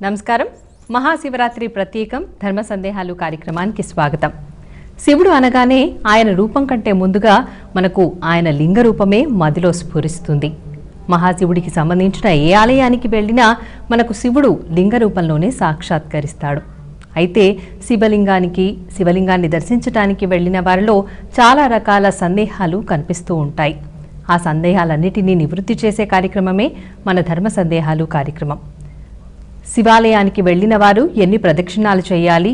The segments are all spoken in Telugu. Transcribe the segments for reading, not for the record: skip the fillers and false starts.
నమస్కారం. మహాశివరాత్రి ప్రత్యేకం ధర్మ సందేహాలు కార్యక్రమానికి స్వాగతం. శివుడు అనగానే ఆయన రూపం కంటే ముందుగా మనకు ఆయన లింగ రూపమే మదిలో స్ఫురిస్తుంది. మహాశివుడికి సంబంధించిన ఏ ఆలయానికి వెళ్ళినా మనకు శివుడు లింగ రూపంలోనే సాక్షాత్కరిస్తాడు. అయితే శివలింగాన్ని దర్శించడానికి వెళ్ళిన వారిలో చాలా రకాల సందేహాలు కనిపిస్తూ ఉంటాయి. ఆ సందేహాలన్నిటినీ నివృత్తి చేసే కార్యక్రమమే మన ధర్మ సందేహాలు కార్యక్రమం. శివాలయానికి వెళ్ళిన వారు ఎన్ని ప్రదక్షిణాలు చేయాలి,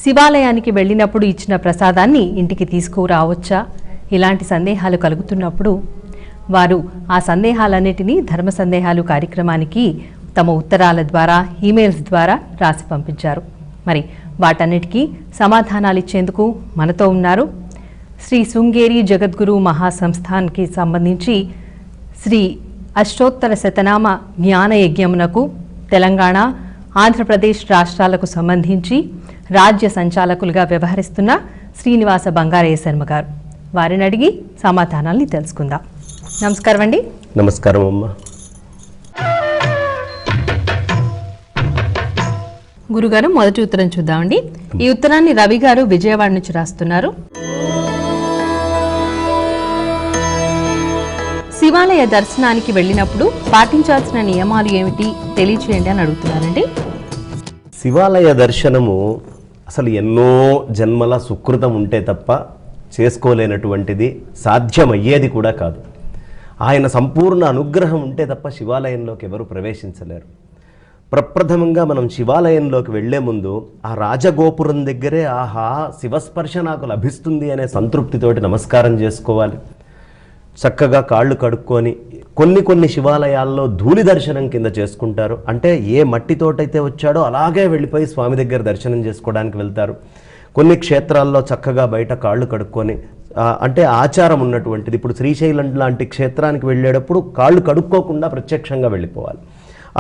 శివాలయానికి వెళ్ళినప్పుడు ఇచ్చిన ప్రసాదాన్ని ఇంటికి తీసుకురావచ్చా, ఇలాంటి సందేహాలు కలుగుతున్నప్పుడు వారు ఆ సందేహాలన్నిటినీ ధర్మ సందేహాలు కార్యక్రమానికి తమ ఉత్తరాల ద్వారా, ఈమెయిల్స్ ద్వారా రాసి పంపించారు. మరి వాటన్నిటికీ సమాధానాలు ఇచ్చేందుకు మనతో ఉన్నారు శ్రీ శృంగేరి జగద్గురు మహాసంస్థాన్కి సంబంధించి శ్రీ అష్టోత్తర శతనామ జ్ఞాన యజ్ఞమునకు తెలంగాణ, ఆంధ్రప్రదేశ్ రాష్ట్రాలకు సంబంధించి రాజ్య సంచాలకులుగా వ్యవహరిస్తున్న శ్రీనివాస బంగారయ్య శర్మ గారు. వారిని అడిగి సమాధానాల్ని తెలుసుకుందాం. నమస్కారం అండి. నమస్కారం అమ్మ. గురుగారు, మొదటి ఉత్తరం చూద్దామండి. ఈ ఉత్తరాన్ని రవి గారు విజయవాడ నుంచి రాస్తున్నారు. శివాలయ దర్శనానికి వెళ్ళినప్పుడు పాటించాల్సిన నియమాలు ఏమిటి తెలియచేయండి అని అడుగుతున్నారండి. శివాలయ దర్శనము అసలు ఎన్నో జన్మల సుకృతం ఉంటే తప్ప చేసుకోలేనటువంటిది, సాధ్యమయ్యేది కూడా కాదు. ఆయన సంపూర్ణ అనుగ్రహం ఉంటే తప్ప శివాలయంలోకి ఎవరు ప్రవేశించలేరు. ప్రప్రథమంగా మనం శివాలయంలోకి వెళ్లే ముందు ఆ రాజగోపురం దగ్గరే ఆహా శివస్పర్శ నాకు లభిస్తుంది అనే సంతృప్తితోటి నమస్కారం చేసుకోవాలి. చక్కగా కాళ్ళు కడుక్కొని కొన్ని శివాలయాల్లో ధూళి దర్శనం కింద చేసుకుంటారు. అంటే ఏ మట్టితోటైతే వచ్చాడో అలాగే వెళ్ళిపోయి స్వామి దగ్గర దర్శనం చేసుకోవడానికి వెళ్తారు. కొన్ని క్షేత్రాల్లో చక్కగా బయట కాళ్ళు కడుక్కొని, అంటే ఆచారం ఉన్నటువంటిది. ఇప్పుడు శ్రీశైలం లాంటి క్షేత్రానికి వెళ్ళేటప్పుడు కాళ్ళు కడుక్కోకుండా ప్రత్యక్షంగా వెళ్ళిపోవాలి.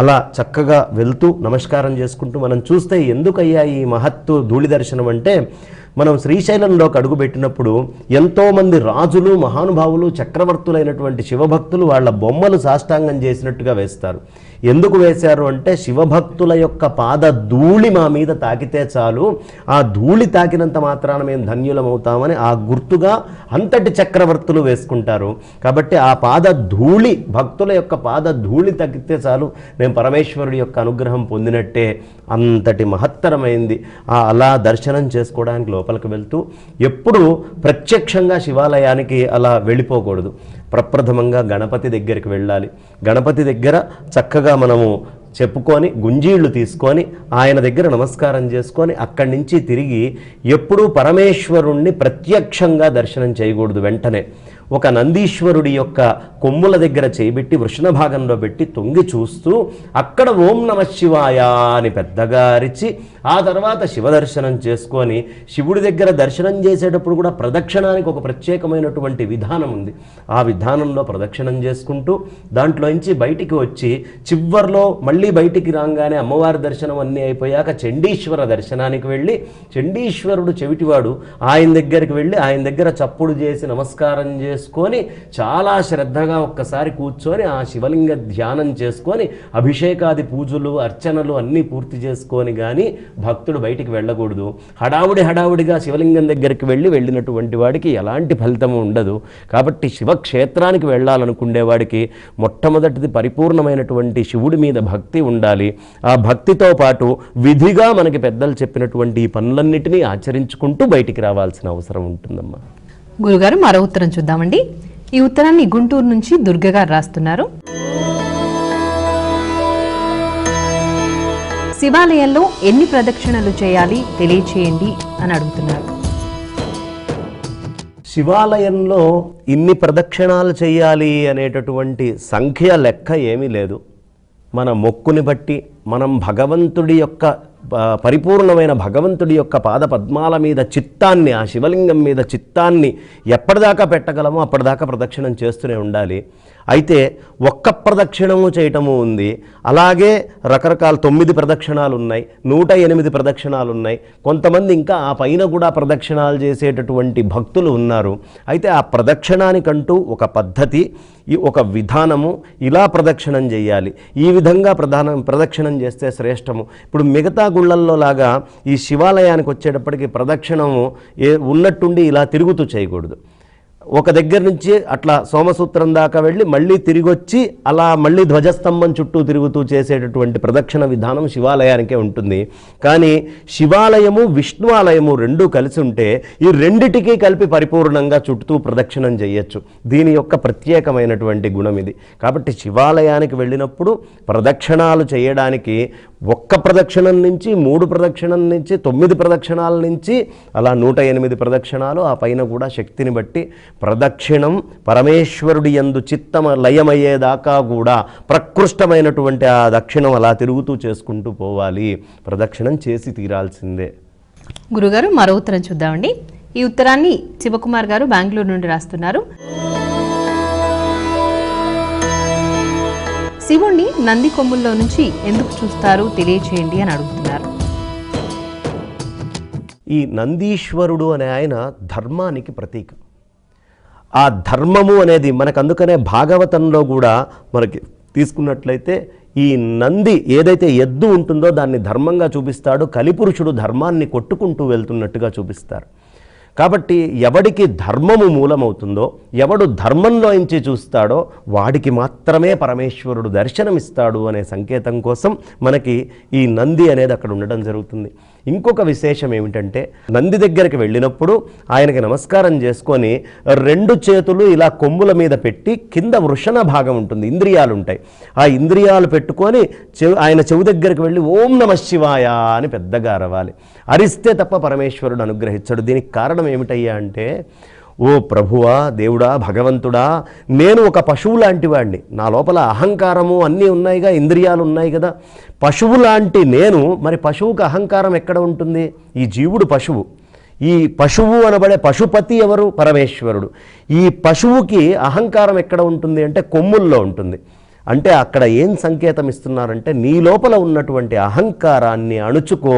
అలా చక్కగా వెళ్తూ నమస్కారం చేసుకుంటూ మనం చూస్తే ఎందుకయ్యా ఈ మహత్తు ధూళి దర్శనం అంటే, మనం శ్రీశైలంలోకి అడుగుపెట్టినప్పుడు ఎంతోమంది రాజులు, మహానుభావులు, చక్రవర్తులైనటువంటి శివభక్తులు వాళ్ళ బొమ్మలు సాష్టాంగం చేసినట్టుగా వేస్తారు. ఎందుకు వేశారు అంటే, శివభక్తుల యొక్క పాద ధూళి మా మీద తాకితే చాలు, ఆ ధూళి తాకినంత మాత్రాన మేము ధన్యులమవుతామని ఆ గుర్తుగా అంతటి చక్రవర్తులు వేసుకుంటారు. కాబట్టి ఆ పాద ధూళి, భక్తుల యొక్క పాద ధూళి తాకితే చాలు మేము పరమేశ్వరుడి యొక్క అనుగ్రహం పొందినట్టే. అంతటి మహత్తరమైంది. అలా దర్శనం చేసుకోవడానికి లోపలికి వెళ్తూ ఎప్పుడూ ప్రత్యక్షంగా శివాలయానికి అలా వెళ్ళిపోకూడదు. ప్రప్రథమంగా గణపతి దగ్గరికి వెళ్ళాలి. గణపతి దగ్గర చక్కగా మనము చెప్పుకొని గుంజీళ్లు తీసుకొని ఆయన దగ్గర నమస్కారం చేసుకొని అక్కడి నుంచి తిరిగి ఎప్పుడూ పరమేశ్వరుణ్ణి ప్రత్యక్షంగా దర్శనం చేయకూడదు. వెంటనే ఒక నందీశ్వరుడి యొక్క కొమ్ముల దగ్గర చేయబెట్టి వృషణ భాగంలో పెట్టి తొంగి చూస్తూ అక్కడ ఓం నమ శివాయ అని పెద్దగా అరిచి ఆ తర్వాత శివదర్శనం చేసుకొని, శివుడి దగ్గర దర్శనం చేసేటప్పుడు కూడా ప్రదక్షిణానికి ఒక ప్రత్యేకమైనటువంటి విధానం ఉంది. ఆ విధానంలో ప్రదక్షిణం చేసుకుంటూ దాంట్లోంచి బయటికి వచ్చి చివర్లో మళ్ళీ బయటికి రాగానే అమ్మవారి దర్శనం అన్నీ అయిపోయాక చండీశ్వర దర్శనానికి వెళ్ళి, చండీశ్వరుడు చెవిటివాడు, ఆయన దగ్గరికి వెళ్ళి ఆయన దగ్గర చప్పుడు చేసి నమస్కారం చేసుకొని చాలా శ్రద్ధగా ఒక్కసారి కూర్చొని ఆ శివలింగ ధ్యానం చేసుకొని అభిషేకాది పూజలు అర్చనలు అన్నీ పూర్తి చేసుకొని కానీ భక్తుడు బయటికి వెళ్ళకూడదు. హడావుడిగా శివలింగం దగ్గరికి వెళ్ళినటువంటి వాడికి ఎలాంటి ఫలితము ఉండదు. కాబట్టి శివక్షేత్రానికి వెళ్ళాలనుకునే వాడికి మొట్టమొదటిది పరిపూర్ణమైనటువంటి శివుడి మీద భక్తి ఉండాలి. ఆ భక్తితో పాటు విధిగా మనకి పెద్దలు చెప్పినటువంటి ఈ పనులన్నిటినీ ఆచరించుకుంటూ బయటికి రావాల్సిన అవసరం ఉంటుందమ్మా. గురుగారు, మరో ఉత్తరం చూద్దామండి. ఈ ఉత్తరాన్ని గుంటూరు నుంచి దుర్గ గారు రాస్తున్నారు. శివాలయంలో ఎన్ని ప్రదక్షిణలు చేయాలి తెలియచేయండి అని అడుగుతున్నారు. శివాలయంలో ఇన్ని ప్రదక్షిణాలు చేయాలి అనేటటువంటి సంఖ్య లెక్క ఏమీ లేదు. మన మొక్కుని బట్టి మనం భగవంతుడి యొక్క పరిపూర్ణమైన భగవంతుడి యొక్క పాద పద్మాల మీద చిత్తాన్ని, ఆ శివలింగం మీద చిత్తాన్ని ఎప్పటిదాకా పెట్టగలమో అప్పటిదాకా ప్రదక్షిణం చేస్తూనే ఉండాలి. అయితే ఒక్క ప్రదక్షిణము చేయటము ఉంది, అలాగే రకరకాల 9 ప్రదక్షిణాలు ఉన్నాయి, 108 ప్రదక్షిణాలు ఉన్నాయి. కొంతమంది ఇంకా ఆ పైన కూడా ప్రదక్షిణాలు చేసేటటువంటి భక్తులు ఉన్నారు. అయితే ఆ ప్రదక్షిణానికంటూ ఒక పద్ధతి, ఒక విధానము, ఇలా ప్రదక్షిణం చేయాలి, ఈ విధంగా ప్రదక్షిణం చేస్తే శ్రేష్టము. ఇప్పుడు మిగతా గుళ్ళల్లో లాగా ఈ శివాలయానికి వచ్చేటప్పటికి ప్రదక్షిణము ఉన్నట్టుండి ఇలా తిరుగుతూ చేయకూడదు. ఒక దగ్గర నుంచి అట్లా సోమసూత్రం దాకా వెళ్ళి మళ్ళీ తిరిగి వచ్చి అలా మళ్ళీ ధ్వజస్తంభం చుట్టూ తిరుగుతూ చేసేటటువంటి ప్రదక్షిణ విధానం శివాలయానికే ఉంటుంది. కానీ శివాలయము విష్ణు ఆలయము రెండూ కలిసి ఉంటే ఈ రెండిటికీ కలిపి పరిపూర్ణంగా చుట్టూ ప్రదక్షిణం చేయొచ్చు. దీని యొక్క ప్రత్యేకమైనటువంటి గుణం ఇది. కాబట్టి శివాలయానికి వెళ్ళినప్పుడు ప్రదక్షిణాలు చేయడానికి ఒక్క ప్రదక్షిణం నుంచి 3 ప్రదక్షిణం నుంచి 9 ప్రదక్షిణాల నుంచి అలా 108 ప్రదక్షిణాలు, ఆ పైన కూడా శక్తిని బట్టి ప్రదక్షిణం పరమేశ్వరుడి యందు చిత్తమ లయమయ్యేదాకా కూడా ప్రకృష్టమైనటువంటి ఆ దక్షిణం అలా తిరుగుతూ చేసుకుంటూ పోవాలి. ప్రదక్షిణం చేసి తీరాల్సిందే. గురుగారు, మరో ఉత్తరం చూద్దామండి. ఈ ఉత్తరాన్ని శివకుమార్ గారు బెంగళూరు నుండి రాస్తున్నారు. శివుణ్ణి నంది కొమ్ముల్లో నుంచి ఎందుకు చూస్తారు తెలియచేయండి అని అడుగుతున్నారు. ఈ నందీశ్వరుడు అనే ఆయన ధర్మానికి ప్రతీక. ఆ ధర్మము అనేది మనకు అందుకనే భాగవతంలో కూడా మనకి తీసుకున్నట్లయితే ఈ నంది ఏదైతే ఎద్దు ఉంటుందో దాన్ని ధర్మంగా చూపిస్తాడు, కలిపురుషుడు ధర్మాన్ని కొట్టుకుంటూ వెళ్తున్నట్టుగా చూపిస్తారు. కాబట్టి ఎవడికి ధర్మము మూలమవుతుందో, ఎవడు ధర్మంలో ఇంచి చూస్తాడో వాడికి మాత్రమే పరమేశ్వరుడు దర్శనమిస్తాడు అనే సంకేతం కోసం మనకి ఈ నంది అనేది అక్కడ ఉండడం జరుగుతుంది. ఇంకొక విశేషం ఏమిటంటే, నంది దగ్గరికి వెళ్ళినప్పుడు ఆయనకి నమస్కారం చేసుకొని 2 చేతులు ఇలా కొమ్ముల మీద పెట్టి కింద వృషణ భాగం ఉంటుంది, ఇంద్రియాలు ఉంటాయి, ఆ ఇంద్రియాలు పెట్టుకొని ఆయన చెవు దగ్గరికి వెళ్ళి ఓం నమః శివాయ అని పెద్దగా అరవాలి. అరిస్తే తప్ప పరమేశ్వరుడు అనుగ్రహించడు. దీనికి కారణం ఏమిటయ్యా అంటే, ఓ ప్రభువా, దేవుడా, భగవంతుడా, నేను ఒక పశువు లాంటి వాడిని, నా లోపల అహంకారము అన్నీ ఉన్నాయిగా, ఇంద్రియాలు ఉన్నాయి కదా. పశువు లాంటి నేను, మరి పశువుకు అహంకారం ఎక్కడ ఉంటుంది? ఈ జీవుడు పశువు. ఈ పశువు అనబడే పశుపతి ఎవరు? పరమేశ్వరుడు. ఈ పశువుకి అహంకారం ఎక్కడ ఉంటుంది అంటే కొమ్ముల్లో ఉంటుంది. అంటే అక్కడ ఏం సంకేతం ఇస్తున్నారంటే, నీ లోపల ఉన్నటువంటి అహంకారాన్ని అణుచుకో,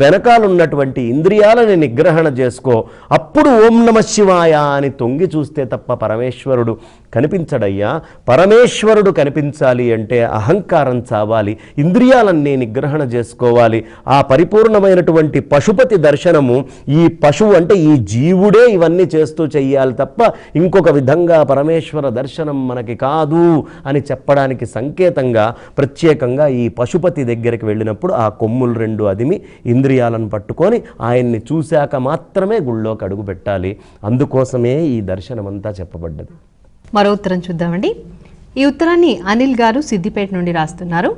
వెనకాలన్నటువంటి ఇంద్రియాలని నిగ్రహణ చేసుకో, అప్పుడు ఓం నమః శివాయ అని తొంగి చూస్తే తప్ప పరమేశ్వరుడు కనిపించడయ్యా. పరమేశ్వరుడు కనిపించాలి అంటే అహంకారం చావాలి, ఇంద్రియాలన్నీ నిగ్రహణ చేసుకోవాలి. ఆ పరిపూర్ణమైనటువంటి పశుపతి దర్శనము, ఈ పశువు అంటే ఈ జీవుడే ఇవన్నీ చేస్తూ చెయ్యాలి తప్ప ఇంకొక విధంగా పరమేశ్వర దర్శనం మనకి కాదు అని చెప్పడానికి సంకేతంగా ప్రత్యేకంగా ఈ పశుపతి దగ్గరికి వెళ్ళినప్పుడు ఆ కొమ్ములు 2 అదిమి ఇంద్రియాలను పట్టుకొని ఆయన్ని చూశాక మాత్రమే గుళ్ళోకి అడుగు పెట్టాలి. అందుకోసమే ఈ దర్శనం అంతా చెప్పబడ్డది. మరో ఉత్తరం చూద్దామండి. ఈ ఉత్తరాన్ని అనిల్ గారు సిద్దిపేట నుండి రాస్తున్నారు.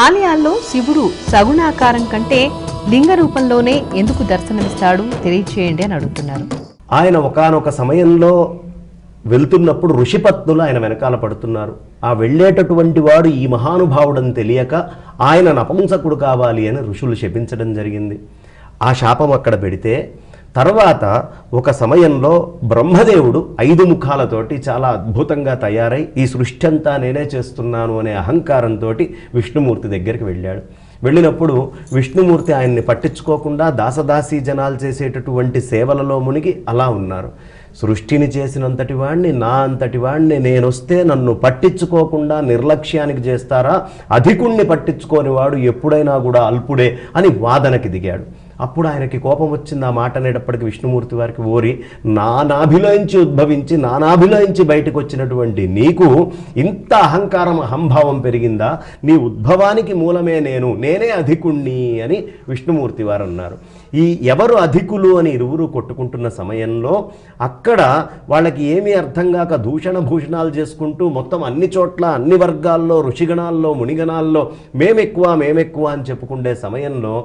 ఆలయాల్లో శివుడు సగుణాకారం కంటే లింగ రూపంలోనే ఎందుకు దర్శనమిస్తాడు తెలియచేయండి అని అడుగుతున్నారు. ఆయన ఒకానొక సమయంలో వెళ్తున్నప్పుడు ఋషిపత్నులు ఆయన వెనకాల పడుతున్నారు. ఆ వెళ్ళేటటువంటి వాడు ఈ మహానుభావుడని తెలియక ఆయన నపుంసకుడు కావాలి అని ఋషులు శపించడం జరిగింది. ఆ శాపం అక్కడ పెడితే తర్వాత ఒక సమయంలో బ్రహ్మదేవుడు 5 ముఖాలతోటి చాలా అద్భుతంగా తయారై ఈ సృష్టి అంతా నేనే చేస్తున్నాను అనే అహంకారంతో విష్ణుమూర్తి దగ్గరికి వెళ్ళాడు. వెళ్ళినప్పుడు విష్ణుమూర్తి ఆయన్ని పట్టించుకోకుండా దాసదాసీ జనాలు చేసేటటువంటి సేవలలో మునిగి అలా ఉన్నారు. సృష్టిని చేసినంతటి వాణ్ణి, నా అంతటి వాణ్ణి నేనొస్తే నన్ను పట్టించుకోకుండా నిర్లక్ష్యానికి చేస్తారా? అధికుణ్ణి పట్టించుకోని వాడు ఎప్పుడైనా కూడా అల్పుడే అని వాదనకి దిగాడు. అప్పుడు ఆయనకి కోపం వచ్చింది. ఆ మాట అనేటప్పటికి విష్ణుమూర్తి వారికి, ఓరి, నా నాభిలోంచి ఉద్భవించి నా నాభిలోంచి బయటకు వచ్చినటువంటి నీకు ఇంత అహంకారం, అహంభావం పెరిగిందా? నీ ఉద్భవానికి మూలమే నేనే అధికుణ్ణి అని విష్ణుమూర్తి వారు అన్నారు. ఈ ఎవరు అధికులు అని ఇరువురు కొట్టుకుంటున్న సమయంలో అక్కడ వాళ్ళకి ఏమీ అర్థం కాక దూషణ భూషణాలు చేసుకుంటూ మొత్తం అన్ని చోట్ల అన్ని వర్గాల్లో ఋషిగణాల్లో మునిగణాల్లో మేమెక్కువ అని చెప్పుకుండే సమయంలో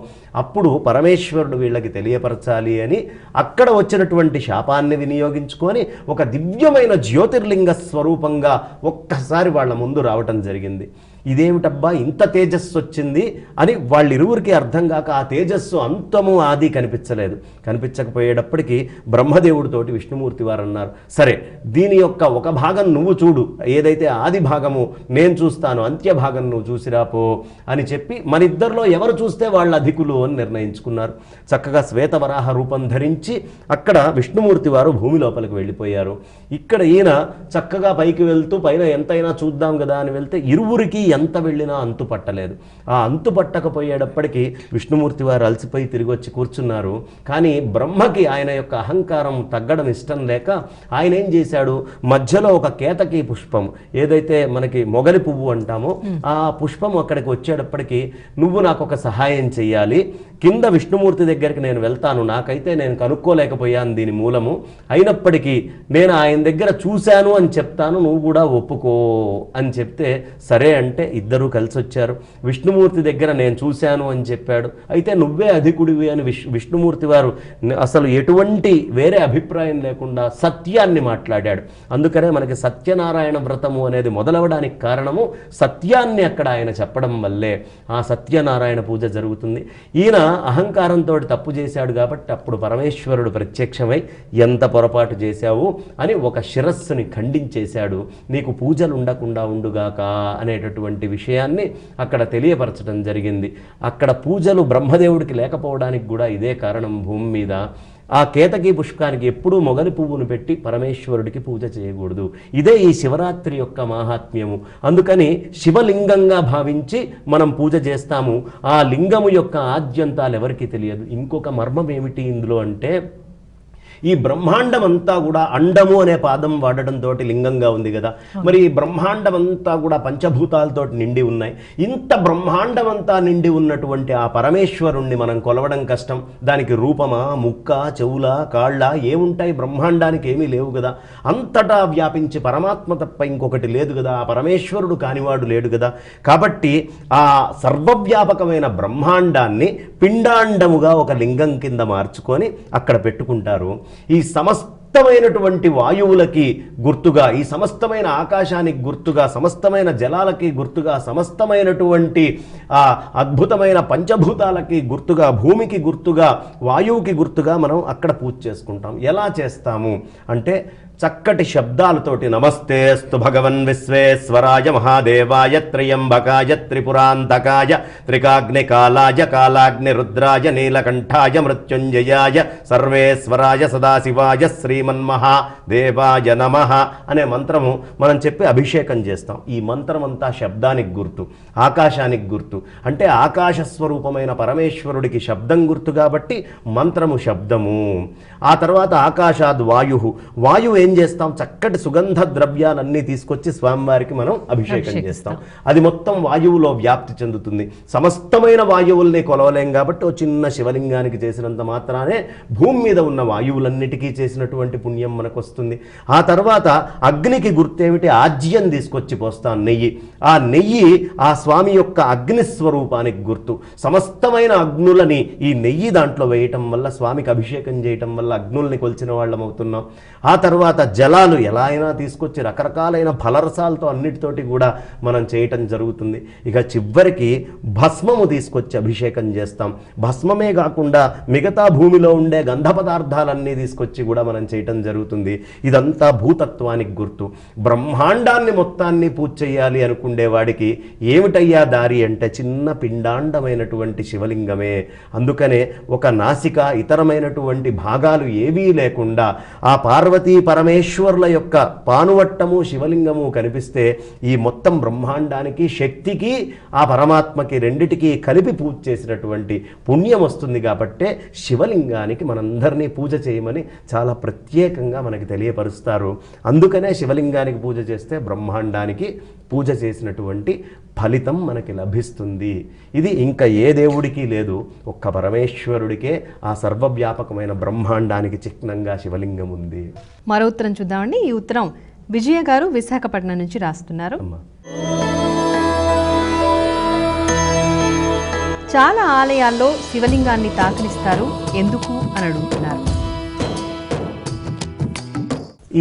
అప్పుడు పరమేశ్వరుడు వీళ్ళకి తెలియపరచాలి అని అక్కడ వచ్చినటువంటి శాపాన్ని వినియోగించుకొని ఒక దివ్యమైన జ్యోతిర్లింగ స్వరూపంగా ఒక్కసారి వాళ్ళ ముందు రావటం జరిగింది. ఇదేమిటబ్బా ఇంత తేజస్సు వచ్చింది అని వాళ్ళిరువురికి అర్థం కాక ఆ తేజస్సు అంతము ఆది కనిపించలేదు. కనిపించకపోయేటప్పటికీ బ్రహ్మదేవుడితోటి విష్ణుమూర్తి వారు అన్నారు, సరే దీని యొక్క ఒక భాగం నువ్వు చూడు, ఏదైతే ఆది భాగము నేను చూస్తాను, అంత్య భాగం నువ్వు చూసిరాపో అని చెప్పి మనిద్దరిలో ఎవరు చూస్తే వాళ్ళు అధికులు అని నిర్ణయించుకున్నారు. చక్కగా శ్వేతవరాహ రూపం ధరించి అక్కడ విష్ణుమూర్తి వారు భూమి లోపలికి వెళ్ళిపోయారు. ఇక్కడ ఈయన చక్కగా పైకి వెళ్తూ పైన ఎంతైనా చూద్దాం కదా అని వెళ్తే ఇరువురికి ఎంత వెళ్ళినా అంతు పట్టలేదు. ఆ అంతు పట్టకపోయేటప్పటికీ విష్ణుమూర్తి వారు అలసిపోయి తిరిగి వచ్చి కూర్చున్నారు. కానీ బ్రహ్మకి ఆయన యొక్క అహంకారం తగ్గడం ఇష్టం లేక ఆయన ఏం చేశాడు, మధ్యలో ఒక కేతకి పుష్పం, ఏదైతే మనకి మొగలి పువ్వు అంటామో ఆ పుష్పం అక్కడికి వచ్చేటప్పటికి, నువ్వు నాకు ఒక సహాయం చెయ్యాలి, కింద విష్ణుమూర్తి దగ్గరికి నేను వెళ్తాను, నాకైతే నేను కనుక్కోలేకపోయాను దీని మూలము, అయినప్పటికీ నేను ఆయన దగ్గర చూశాను అని చెప్తాను, నువ్వు కూడా ఒప్పుకో అని చెప్తే సరే అంటే ఇద్దరూ కలిసి వచ్చారు. విష్ణుమూర్తి దగ్గర నేను చూశాను అని చెప్పాడు, అయితే నువ్వే అధికుడివి అని విష్ణుమూర్తి వారు అసలు ఎటువంటి వేరే అభిప్రాయం లేకుండా సత్యాన్ని మాట్లాడాడు. అందుకనే మనకి సత్యనారాయణ వ్రతము అనేది మొదలవడానికి కారణము సత్యాన్ని అక్కడ ఆయన చెప్పడం వల్లే ఆ సత్యనారాయణ పూజ జరుగుతుంది. ఈయన అహంకారంతో తప్పు చేశాడు కాబట్టి అప్పుడు పరమేశ్వరుడు ప్రత్యక్షమై ఎంత పొరపాటు చేశావు అని ఒక శిరస్సుని ఖండించేశాడు. నీకు పూజలు ఉండకుండా ఉండుగాక అనేటటువంటి విషయాన్ని అక్కడ తెలియపరచడం జరిగింది. అక్కడ పూజలు బ్రహ్మదేవుడికి లేకపోవడానికి కూడా ఇదే కారణం. భూమి మీద ఆ కేతకీ పుష్పానికి ఎప్పుడూ మొగలి పువ్వును పెట్టి పరమేశ్వరుడికి పూజ చేయకూడదు. ఇదే ఈ శివరాత్రి యొక్క మాహాత్మ్యము. అందుకని శివలింగంగా భావించి మనం పూజ చేస్తాము. ఆ లింగము యొక్క ఆద్యంతాలు ఎవరికీ తెలియదు. ఇంకొక మర్మం ఏమిటి ఇందులో అంటే, ఈ బ్రహ్మాండం అంతా కూడా అండము అనే పాదం వాడడంతో లింగంగా ఉంది కదా, మరి ఈ బ్రహ్మాండం అంతా కూడా పంచభూతాలతో నిండి ఉన్నాయి. ఇంత బ్రహ్మాండం అంతా నిండి ఉన్నటువంటి ఆ పరమేశ్వరుణ్ణి మనం కొలవడం కష్టం. దానికి రూపమా, ముక్క, చెవుల, కాళ్ళ ఏముంటాయి? బ్రహ్మాండానికి ఏమీ లేవు కదా. అంతటా వ్యాపించి పరమాత్మ తప్ప ఇంకొకటి లేదు కదా, ఆ పరమేశ్వరుడు కానివాడు లేడు కదా. కాబట్టి ఆ సర్వవ్యాపకమైన బ్రహ్మాండాన్ని పిండాండముగా ఒక లింగం కింద మార్చుకొని అక్కడ పెట్టుకుంటారు. ఈ సమస్తమైనటువంటి వాయువులకి గుర్తుగా, ఈ సమస్తమైన ఆకాశానికి గుర్తుగా, సమస్తమైన జలాలకి గుర్తుగా, సమస్తమైనటువంటి ఆ అద్భుతమైన పంచభూతాలకి గుర్తుగా, భూమికి గుర్తుగా, వాయువుకి గుర్తుగా మనం అక్కడ పూజ చేసుకుంటాం. ఎలా చేస్తాము అంటే చక్కటి శబ్దాలతోటి నమస్తేస్తు భగవన్ విశ్వేశ్వరాయ మహాదేవాయ త్రయంబకాయ త్రిపురాంతకాయ త్రికాగ్నికాలాయ కాలాగ్ని రుద్రాయ నీలకంఠాయ మృత్యుంజయాయ సర్వేశ్వరాయ సదాశివాయ శ్రీమన్మహాదేవాయ నమః అనే మంత్రము మనం చెప్పి అభిషేకం చేస్తాం. ఈ మంత్రం అంతా శబ్దానికి గుర్తు, ఆకాశానికి గుర్తు. అంటే ఆకాశ స్వరూపమైన పరమేశ్వరుడికి శబ్దం గుర్తు కాబట్టి మంత్రము శబ్దము. ఆ తర్వాత ఆకాశాద్ వాయు, వాయువు ఏం చేస్తాం, చక్కటి సుగంధ ద్రవ్యాలన్నీ తీసుకొచ్చి స్వామివారికి మనం అభిషేకం చేస్తాం. అది మొత్తం వాయువులో వ్యాప్తి చెందుతుంది. సమస్తమైన వాయువుల్ని కొలవలేం కాబట్టి ఓ చిన్న శివలింగానికి చేసినంత మాత్రానే భూమి మీద ఉన్న వాయువులన్నిటికీ చేసినటువంటి పుణ్యం మనకు వస్తుంది. ఆ తర్వాత అగ్నికి గుర్తేమిటి, ఆజ్యం తీసుకొచ్చి పోస్తాం, నెయ్యి. ఆ నెయ్యి ఆ స్వామి యొక్క అగ్ని స్వరూపానికి గుర్తు. సమస్తమైన అగ్నులని ఈ నెయ్యి దాంట్లో వేయటం వల్ల, స్వామికి అభిషేకం చేయటం వల్ల అగ్నుల్ని కొలిచిన వాళ్ళం అవుతున్నాం. ఆ తర్వాత జలాలు ఎలా అయినా తీసుకొచ్చి రకరకాలైన ఫలరసాలతో అన్నిటితోటి కూడా మనం చేయటం జరుగుతుంది. ఇక చివరికి భస్మము తీసుకొచ్చి అభిషేకం చేస్తాం. భస్మమే కాకుండా మిగతా భూమిలో ఉండే గంధ పదార్థాలన్నీ తీసుకొచ్చి కూడా మనం చేయటం జరుగుతుంది. ఇదంతా భూతత్వానికి గుర్తు. బ్రహ్మాండాన్ని మొత్తాన్ని పూజ చేయాలి అనుకునే వాడికి ఏమిటయ్యా దారి అంటే చిన్న పిండాండమైనటువంటి శివలింగమే. అందుకనే ఒక నాసిక, ఇతరమైనటువంటి భాగాలు ఏవీ లేకుండా ఆ పార్వతీ పరమేశ్వరుల యొక్క పానువట్టము శివలింగము కనిపిస్తే ఈ మొత్తం బ్రహ్మాండానికి, శక్తికి, ఆ పరమాత్మకి రెండిటికి కలిపి పూజ చేసినటువంటి పుణ్యం వస్తుంది. కాబట్టే శివలింగానికి మనందరినీ పూజ చేయమని చాలా ప్రత్యేకంగా మనకి తెలియపరుస్తారు. అందుకనే శివలింగానికి పూజ చేస్తే బ్రహ్మాండానికి పూజ చేసినటువంటి ఫలితం మనకి లభిస్తుంది. ఇది ఇంకా ఏ దేవుడికి లేదు, ఒక్క పరమేశ్వరుడికే ఆ సర్వవ్యాపకమైన బ్రహ్మాండానికి చిహ్నంగా శివలింగం ఉంది. మరో ఉత్తరం చూద్దామండి. ఈ ఉత్తరం విజయ గారు విశాఖపట్నం నుంచి రాస్తున్నారు. చాలా ఆలయాల్లో శివలింగాన్ని తాకనిస్తారు, ఎందుకు అని అడుగుతున్నారు.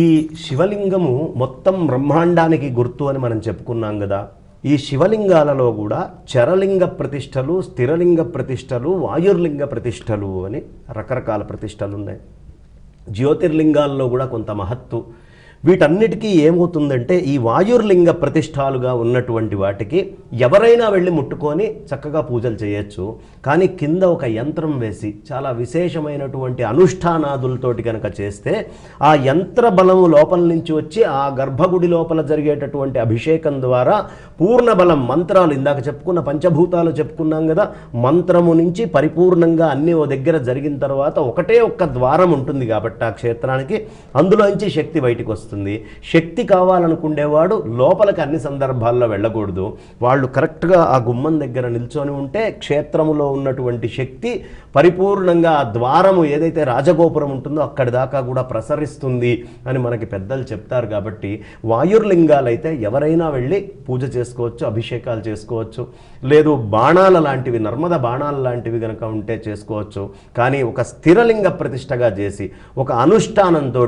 ఈ శివలింగము మొత్తం బ్రహ్మాండానికి గుర్తు అని మనం చెప్పుకున్నాం కదా. ఈ శివలింగాలలో కూడా చరలింగ ప్రతిష్టలు, స్థిరలింగ ప్రతిష్టలు, వాయుర్లింగ ప్రతిష్టలు అని రకరకాల ప్రతిష్టలు ఉన్నాయి. జ్యోతిర్లింగాల్లో కూడా కొంత మహత్తు. వీటన్నిటికీ ఏమవుతుందంటే ఈ వాయుర్లింగ ప్రతిష్టాలుగా ఉన్నటువంటి వాటికి ఎవరైనా వెళ్ళి ముట్టుకొని చక్కగా పూజలు చేయొచ్చు. కానీ కింద ఒక యంత్రం వేసి చాలా విశేషమైనటువంటి అనుష్ఠానాదులతోటి కనుక చేస్తే ఆ యంత్ర బలము లోపల నుంచి వచ్చి ఆ గర్భగుడి లోపల జరిగేటటువంటి అభిషేకం ద్వారా పూర్ణ బలం, మంత్రాలు ఇందాక చెప్పుకున్న పంచభూతాలు చెప్పుకున్నాం కదా, మంత్రము నుంచి పరిపూర్ణంగా అన్నీ ఓ దగ్గర జరిగిన తర్వాత ఒకటే ఒక్క ద్వారం ఉంటుంది కాబట్టి ఆ క్షేత్రానికి అందులోంచి శక్తి బయటికి వస్తుంది. శక్తి కావాలనుకునేవాడు లోపలికి అన్ని సందర్భాల్లో వెళ్ళకూడదు. వాళ్ళు కరెక్ట్గా ఆ గుమ్మం దగ్గర నిల్చొని ఉంటే క్షేత్రములో ఉన్నటువంటి శక్తి పరిపూర్ణంగా ఆ ద్వారము ఏదైతే రాజగోపురం ఉంటుందో అక్కడి దాకా కూడా ప్రసరిస్తుంది అని మనకి పెద్దలు చెప్తారు. కాబట్టి వాయుర్లింగాలైతే ఎవరైనా వెళ్ళి పూజ చేసుకోవచ్చు, అభిషేకాలు చేసుకోవచ్చు. లేదు బాణాల లాంటివి, నర్మద బాణాల లాంటివి కనుక ఉంటే చేసుకోవచ్చు. కానీ ఒక స్థిరలింగ ప్రతిష్టగా చేసి ఒక అనుష్ఠానంతో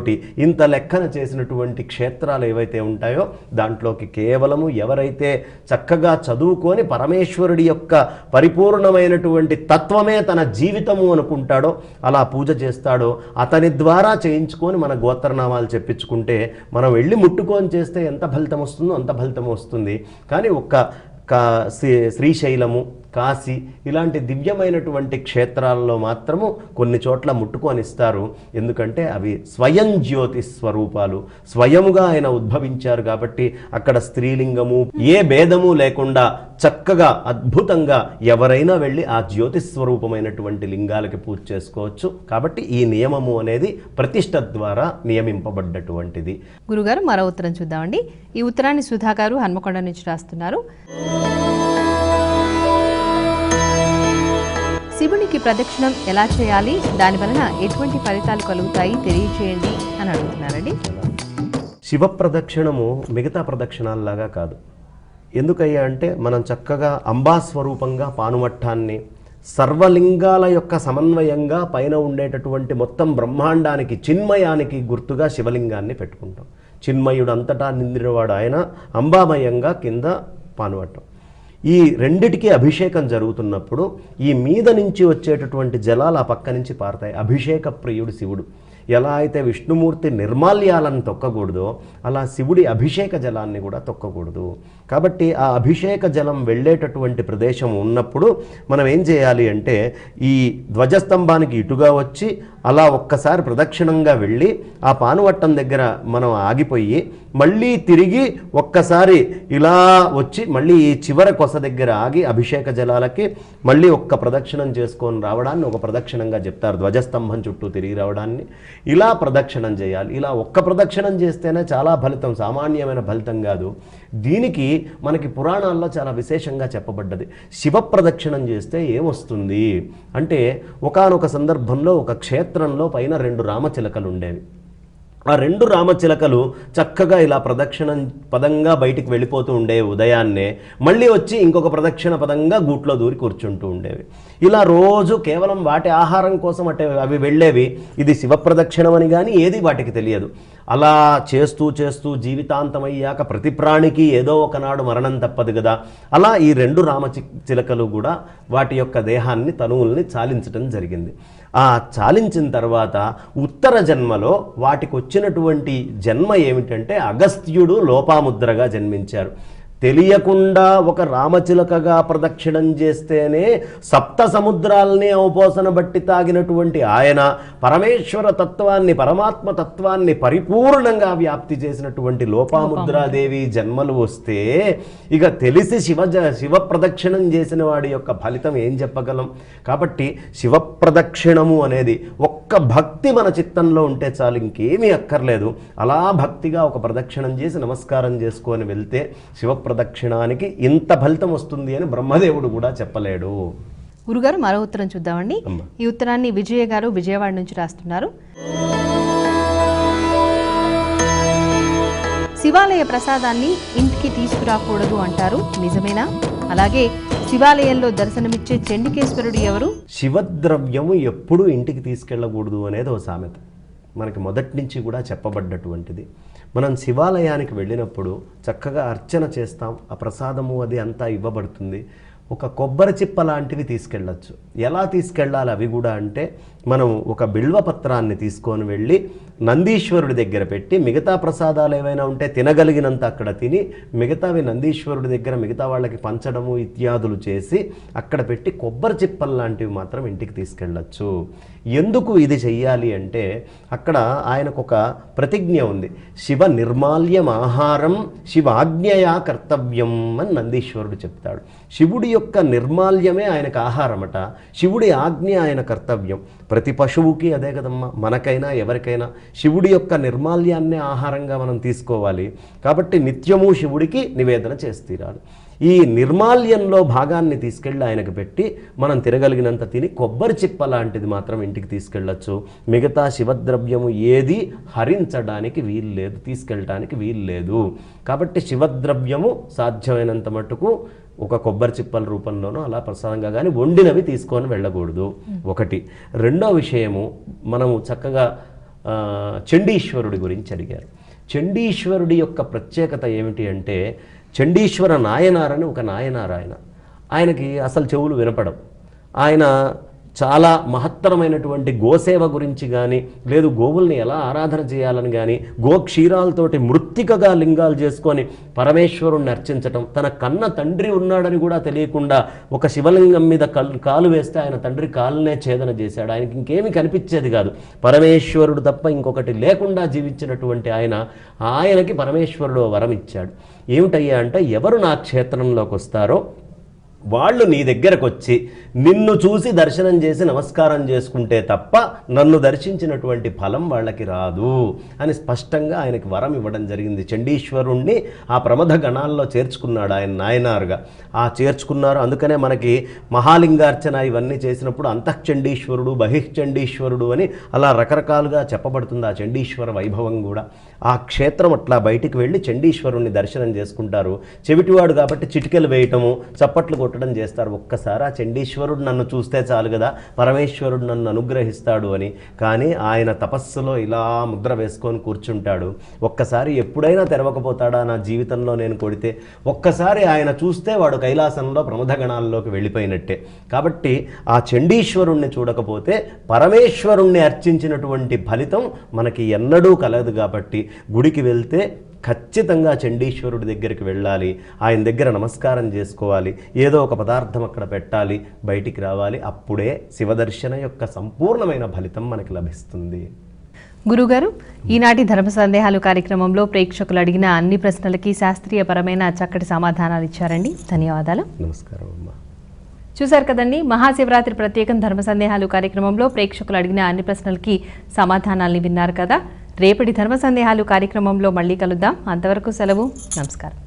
ఇంత లెక్కన చేసినటువంటి క్షేత్రాలు ఏవైతే ఉంటాయో దాంట్లోకి కేవలము ఎవరైతే చక్కగా చదువుకొని పరమేశ్వరుడి యొక్క పరిపూర్ణమైనటువంటి తత్వమే తన జీవితము అనుకుంటాడో, అలా పూజ చేస్తాడో, అతని ద్వారా చేయించుకొని మన గోత్రనామాలు చెప్పించుకుంటే మనం వెళ్ళి ముట్టుకొని చేస్తే ఎంత ఫలితం వస్తుందో అంత ఫలితం వస్తుంది. కానీ శ్రీశైలము, కాశీ ఇలాంటి దివ్యమైనటువంటి క్షేత్రాల్లో మాత్రము కొన్ని చోట్ల ముట్టుకొనిస్తారు. ఎందుకంటే అవి స్వయం జ్యోతి స్వరూపాలు, స్వయముగా ఆయన ఉద్భవించారు కాబట్టి అక్కడ స్త్రీలింగము ఏ భేదము లేకుండా చక్కగా అద్భుతంగా ఎవరైనా వెళ్ళి ఆ జ్యోతి స్వరూపమైనటువంటి లింగాలకి పూజ చేసుకోవచ్చు. కాబట్టి ఈ నియమము అనేది ప్రతిష్ట ద్వారా నియమింపబడ్డటువంటిది. గురుగారు, మరో ఉత్తరం చూద్దామండి. ఈ ఉత్తరాన్ని సుధా గారు హన్మకొండ నుంచి రాస్తున్నారు. శివునికి ప్రదక్షిణం ఎలా చేయాలి, దాని వలన ఎటువంటి ఫలితాలు కలుగుతాయి తెలియచేయండి అని అడుగుతున్నారండి. శివ ప్రదక్షిణము మిగతా ప్రదక్షిణాల్లాగా కాదు. ఎందుకయ్యా అంటే మనం చక్కగా అంబాస్వరూపంగా పానుమట్టాన్ని, సర్వలింగాల యొక్క సమన్వయంగా పైన ఉండేటటువంటి మొత్తం బ్రహ్మాండానికి, చిన్మయానికి గుర్తుగా శివలింగాన్ని పెట్టుకుంటాం. చిన్మయుడు అంతటా నిండినవాడు ఆయన, అంబామయంగా కింద పానుమట్టం. ఈ రెండిటికి అభిషేకం జరుగుతున్నప్పుడు ఈ మీద నుంచి వచ్చేటటువంటి జలాలు ఆ పక్క నుంచి పారుతాయి. అభిషేక ప్రియుడు శివుడు. ఎలా అయితే విష్ణుమూర్తి నిర్మాల్యాలను తొక్కకూడదో అలా శివుడి అభిషేక జలాన్ని కూడా తొక్కకూడదు. కాబట్టి ఆ అభిషేక జలం వెళ్ళేటటువంటి ప్రదేశం ఉన్నప్పుడు మనం ఏం చేయాలి అంటే ఈ ధ్వజస్తంభానికి ఇటుగా వచ్చి అలా ఒక్కసారి ప్రదక్షిణంగా వెళ్ళి ఆ పానువట్టం దగ్గర మనం ఆగిపోయి మళ్ళీ తిరిగి ఒక్కసారి ఇలా వచ్చి మళ్ళీ ఈ చివర కొస దగ్గర ఆగి అభిషేక జలాలకి మళ్ళీ ఒక్క ప్రదక్షిణం చేసుకొని రావడాన్ని ఒక ప్రదక్షిణంగా చెప్తారు. ధ్వజస్తంభం చుట్టూ తిరిగి రావడాన్ని ఇలా ప్రదక్షిణం చేయాలి. ఇలా ఒక్క ప్రదక్షిణం చేస్తేనే చాలా ఫలితం, సామాన్యమైన ఫలితం కాదు. దీనికి మనకి పురాణాల్లో చాలా విశేషంగా చెప్పబడ్డది. శివ ప్రదక్షిణం చేస్తే ఏమొస్తుంది అంటే ఒకానొక సందర్భంలో ఒక క్షేత్రంలో పైన 2 రామచిలకలు ఉండేవి. ఆ 2 రామచిలకలు చక్కగా ఇలా ప్రదక్షిణం పదంగా బయటికి వెళ్ళిపోతూ ఉండేవి. ఉదయాన్నే మళ్ళీ వచ్చి ఇంకొక ప్రదక్షిణ పదంగా గూట్లో దూరి కూర్చుంటూ ఉండేవి. ఇలా రోజు కేవలం వాటి ఆహారం కోసం అవి వెళ్ళేవి. ఇది శివ ప్రదక్షిణం అని కానీ ఏది వాటికి తెలియదు. అలా చేస్తూ చేస్తూ జీవితాంతమయ్యాక ప్రతి ప్రాణికి ఏదో ఒకనాడు మరణం తప్పదు కదా. అలా ఈ 2 రామచిలకలు కూడా వాటి యొక్క దేహాన్ని, తనువుల్ని చాలించడం జరిగింది. ఆ చాలించిన తర్వాత ఉత్తర జన్మలో వాటికి వచ్చినటువంటి జన్మ ఏమిటంటే అగస్త్యుడు లోపాముద్రగా జన్మించారు. తెలియకుండా ఒక రామచిలకగా ప్రదక్షిణం చేస్తేనే 7 సముద్రాలని అవపోసన బట్టి తాగినటువంటి ఆయన పరమేశ్వర తత్వాన్ని, పరమాత్మ తత్వాన్ని పరిపూర్ణంగా వ్యాప్తి చేసినటువంటి లోపాముద్రాదేవి జన్మలు వస్తే ఇక తెలిసి శివ ప్రదక్షిణం చేసిన వాడి యొక్క ఫలితం ఏం చెప్పగలం. కాబట్టి శివ ప్రదక్షిణము అనేది ఒక్క భక్తి మన చిత్తంలో ఉంటే చాలు, ఇంకేమీ అక్కర్లేదు. అలా భక్తిగా ఒక ప్రదక్షిణం చేసి నమస్కారం చేసుకొని వెళ్తే శివ ప్రదక్షిణానికి ఇంత ఫలితం వస్తుంది అని బ్రహ్మదేవుడు కూడా చెప్పలేడు. గురుగారు, మరో ఉత్తరం చూద్దామండి. ఈ ఉత్తరాన్ని విజయ గారు విజయవాడ నుంచి రాస్తున్నారు. శివాలయ ప్రసాదాన్ని ఇంటికి తీసుకురాకూడదు అంటారు, నిజమేనా? అలాగే శివాలయంలో దర్శనమిచ్చే చండికేశ్వరుడు ఎవరు? శివద్రవ్యము ఎప్పుడూ ఇంటికి తీసుకెళ్ళకూడదు అనేది ఓ సామెత మనకి మొదటి నుంచి కూడా చెప్పబడ్డటువంటిది. మనం శివాలయానికి వెళ్ళినప్పుడు చక్కగా అర్చన చేస్తాం, ఆ ప్రసాదము అది అంతా ఇవ్వబడుతుంది. ఒక కొబ్బరి చిప్ప లాంటివి తీసుకెళ్ళచ్చు. ఎలా తీసుకెళ్ళాలి అవి కూడా అంటే, మనం ఒక బిల్వపత్రాన్ని తీసుకొని వెళ్ళి నందీశ్వరుడి దగ్గర పెట్టి, మిగతా ప్రసాదాలు ఏవైనా ఉంటే తినగలిగినంత అక్కడ తిని, మిగతావి నందీశ్వరుడి దగ్గర మిగతా వాళ్ళకి పంచడము ఇత్యాదులు చేసి అక్కడ పెట్టి కొబ్బరి చిప్పలు లాంటివి మాత్రం ఇంటికి తీసుకెళ్ళచ్చు. ఎందుకు ఇది చెయ్యాలి అంటే, అక్కడ ఆయనకు ఒక ప్రతిజ్ఞ ఉంది, శివ నిర్మాల్యం ఆహారం శివాజ్ఞయా కర్తవ్యం అని నందీశ్వరుడు చెప్తాడు. శివుడి యొక్క నిర్మాల్యమే ఆయనకు ఆహారమట, శివుడి ఆజ్ఞ ఆయన కర్తవ్యం. ప్రతి పశువుకి అదే కదమ్మా, మనకైనా ఎవరికైనా శివుడి యొక్క నిర్మాల్యాన్నే ఆహారంగా మనం తీసుకోవాలి. కాబట్టి నిత్యము శివుడికి నివేదన చేసి తీరాలి. ఈ నిర్మాల్యంలో భాగాన్ని తీసుకెళ్ళి ఆయనకు పెట్టి మనం తినగలిగినంత తిని కొబ్బరి చిప్ప లాంటిది మాత్రం ఇంటికి తీసుకెళ్ళచ్చు. మిగతా శివద్రవ్యము ఏది హరించడానికి వీల్లేదు, తీసుకెళ్ళడానికి వీల్లేదు. కాబట్టి శివద్రవ్యము సాధ్యమైనంత మటుకు ఒక కొబ్బరి చిప్పల రూపంలోనో అలా ప్రసాదంగా కానీ వండినవి తీసుకొని వెళ్ళకూడదు. ఒకటి. రెండో విషయము, మనము చక్కగా చండీశ్వరుడి గురించి అడిగారు. చండీశ్వరుడి యొక్క ప్రత్యేకత ఏమిటి అంటే, చండీశ్వర నాయనారని ఒక నాయనారు ఆయనకి అసలు చెవులు వినపడవు. ఆయన చాలా మహత్తరమైనటువంటి గోసేవ గురించి కానీ, లేదు గోవుల్ని ఎలా ఆరాధన చేయాలని కానీ, గోక్షీరాలతోటి మృత్తికగా లింగాలు చేసుకొని పరమేశ్వరుణ్ణి అర్చించటం, తన కన్న తండ్రి ఉన్నాడని కూడా తెలియకుండా ఒక శివలింగం మీద కాలు వేస్తే ఆయన తండ్రి కాలునే ఛేదన చేశాడు. ఆయనకి ఇంకేమీ కనిపించేది కాదు, పరమేశ్వరుడు తప్ప ఇంకొకటి లేకుండా జీవించినటువంటి ఆయనకి పరమేశ్వరుడు వరం ఇచ్చాడు. ఏమిటయ్యా అంటే, ఎవరు నా క్షేత్రంలోకి వస్తారో వాళ్ళు నీ దగ్గరకు వచ్చి నిన్ను చూసి దర్శనం చేసి నమస్కారం చేసుకుంటే తప్ప నన్ను దర్శించినటువంటి ఫలం వాళ్ళకి రాదు అని స్పష్టంగా ఆయనకి వరం ఇవ్వడం జరిగింది. చండీశ్వరుణ్ణి ఆ ప్రమథ గణాల్లో చేర్చుకున్నాడు ఆయన నాయనారుగా. ఆ చేర్చుకున్నారు. అందుకనే మనకి మహాలింగార్చన ఇవన్నీ చేసినప్పుడు అంతఃచండీశ్వరుడు, బహిశ్చండీశ్వరుడు అని అలా రకరకాలుగా చెప్పబడుతుంది ఆ చండీశ్వర వైభవం కూడా. ఆ క్షేత్రం అట్లా బయటికి వెళ్ళి చండీశ్వరుణ్ణి దర్శనం చేసుకుంటారు. చెవిటివాడు కాబట్టి చిటికెలు వేయటము, చప్పట్లు కొట్టడం చేస్తారు. ఒక్కసారి ఆ చండీశ్వరుడు నన్ను చూస్తే చాలు కదా, పరమేశ్వరుడు నన్ను అనుగ్రహిస్తాడు అని. కానీ ఆయన తపస్సులో ఇలా ముద్ర వేసుకొని కూర్చుంటాడు. ఒక్కసారి ఎప్పుడైనా తెరవకపోతాడా నా జీవితంలో నేను కొడితే? ఒక్కసారి ఆయన చూస్తే వాడు కైలాసంలో ప్రమథగణాల్లోకి వెళ్ళిపోయినట్టే. కాబట్టి ఆ చండీశ్వరుణ్ణి చూడకపోతే పరమేశ్వరుణ్ణి అర్చించినటువంటి ఫలితం మనకి ఎన్నడూ కలదు. కాబట్టి గుడికి వెళ్తే ఖచ్చితంగా చండీశ్వరుడి దగ్గరికి వెళ్ళాలి, ఆయన దగ్గర నమస్కారం చేసుకోవాలి, ఏదో ఒక పదార్థం అక్కడ పెట్టాలి, బయటికి రావాలి. అప్పుడే శివదర్శన యొక్క సంపూర్ణమైన ఫలితం మనకి లభిస్తుంది. గురుగారు, ఈనాటి ధర్మ సందేహాలు కార్యక్రమంలో ప్రేక్షకులు అడిగిన అన్ని ప్రశ్నలకి శాస్త్రీయపరమైన చక్కటి సమాధానాలు ఇచ్చారండి. ధన్యవాదాలు. నమస్కారం అమ్మా. చూశారు కదండి, మహాశివరాత్రి ప్రత్యేకం ధర్మ సందేహాలు కార్యక్రమంలో ప్రేక్షకులు అడిగిన అన్ని ప్రశ్నలకి సమాధానాల్ని విన్నారు కదా. రేపటి ధర్మ సందేహాలు కార్యక్రమంలో మళ్ళీ కలుద్దాం. అంతవరకు సెలవు. నమస్కారం.